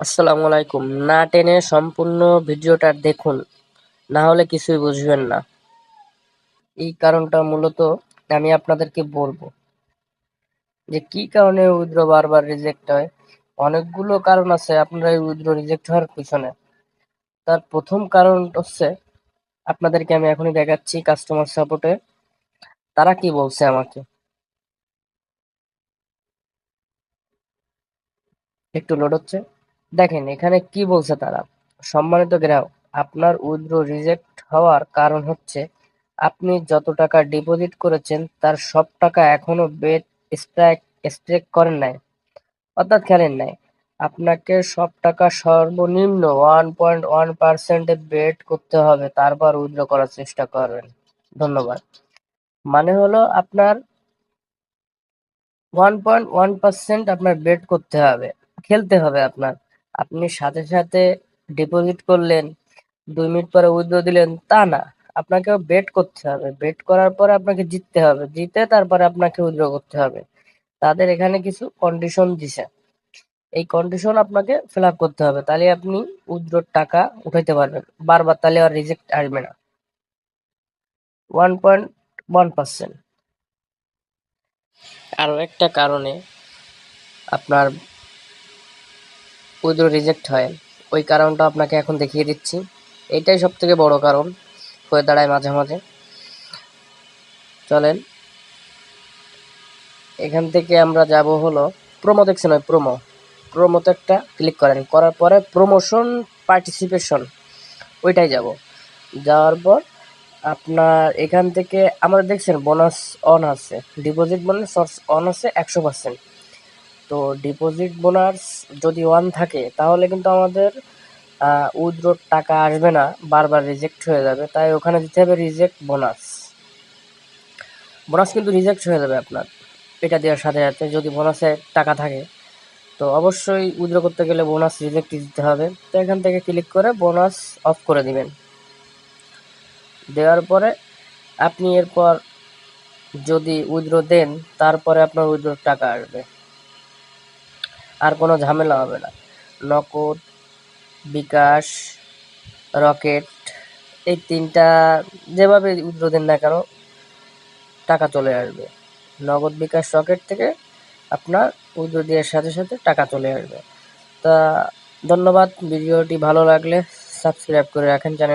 আসসালামু আলাইকুম। না টেনে সম্পূর্ণ ভিডিওটা দেখুন, না হলে কিছুই বুঝবেন না। এই কারণটা মূলত আমি আপনাদেরকে বলবো যে কি কারণে উইথড্র বারবার রিজেক্ট হয়। অনেকগুলো কারণ আছে আপনার এই উইথড্র রিজেক্ট হওয়ার পিছনে। তার প্রথম কারণ হচ্ছে, আপনাদেরকে আমি এখনই দেখাচ্ছি কাস্টমার সাপোর্টে তারা কি বলছে আমাকে। একটু লোড হচ্ছে, দেখেন এখানে কি বলছে তারা। সম্মানিত গ্রাহক, আপনার উইথড্র রিজেক্ট হওয়ার কারণ হচ্ছে আপনি যত টাকা ডিপোজিট করেছেন তার সব টাকা এখনো বেট স্ট্রাইক করেন নাই, অর্থাৎ খেলেন নাই। আপনাকে সব টাকা সর্বনিম্ন 1.1% বেট করতে হবে, তারপর উইথড্র করার চেষ্টা করবেন। ধন্যবাদ। মানে হলো আপনার 1.1% আপনার বেট করতে হবে, খেলতে হবে আপনার। আপনি সাথে সাথে ডিপোজিট করলেন, 2 মিনিট পরে উইথড্র দিলেন তা না। আপনাকেও বেট করতে হবে, বেট করার পরে আপনাকে জিততে হবে, জিতে তারপরে আপনাকে উইথড্র করতে হবে। তাদের এখানে কিছু কন্ডিশন দিছে, এই কন্ডিশন আপনাকে ফিল আপ করতে হবে, তাহলে আপনি উইথড্রর টাকা উঠাইতে পারবেন বারবার, তাহলে আর রিজেক্ট আসবে না। 1.1%। আরো একটা কারণে আপনার উইথড্র রিজেক্ট হয়, ওই কারণটা আপনাকে এখন দেখিয়ে দিচ্ছি। এটাই সব থেকে বড় কারণ হয়ে দাঁড়ায় মাঝে মাঝে। চলেন এখান থেকে আমরা যাব হলো প্রোমো, দেখছেন ওই প্রোমো, প্রোমোতে একটা ক্লিক করেন, করার পরে প্রমোশন পার্টিসিপেশন ওইটাই যাব। যাওয়ার পর আপনার এখান থেকে আমাদের দেখছেন বোনাস অন আছে, ডিপোজিট বোনাস অন আছে 100%। তো ডিপোজিট বোনাস যদি ওয়ান থাকে তাহলে কিন্তু আমাদের উইথড্রর টাকা আসবে না, বারবার রিজেক্ট হয়ে যাবে। তাই ওখানে দিতে হবে রিজেক্ট বোনাস। বোনাস কিন্তু রিজেক্ট হয়ে যাবে আপনার এটা দেওয়ার সাথে সাথে, যদি বোনাসে টাকা থাকে। তো অবশ্যই উইথড্র করতে গেলে বোনাস রিজেক্ট দিতে হবে। তো এখান থেকে ক্লিক করে বোনাস অফ করে দিবেন। দেওয়ার পরে আপনি এরপর যদি উইথড্র দেন, তারপরে আপনার উইথড্রর টাকা আসবে, আর কোনো ঝামেলা হবে না। নগদ, বিকাশ, রকেট, এই তিনটা যেভাবে উইথড্র দেন না কেন টাকা চলে আসবে। নগদ, বিকাশ, রকেট থেকে আপনার উইথড্র দেওয়ার সাথে সাথে টাকা চলে আসবে। তা ধন্যবাদ। ভিডিওটি ভালো লাগলে সাবস্ক্রাইব করে রাখেন চ্যানেল।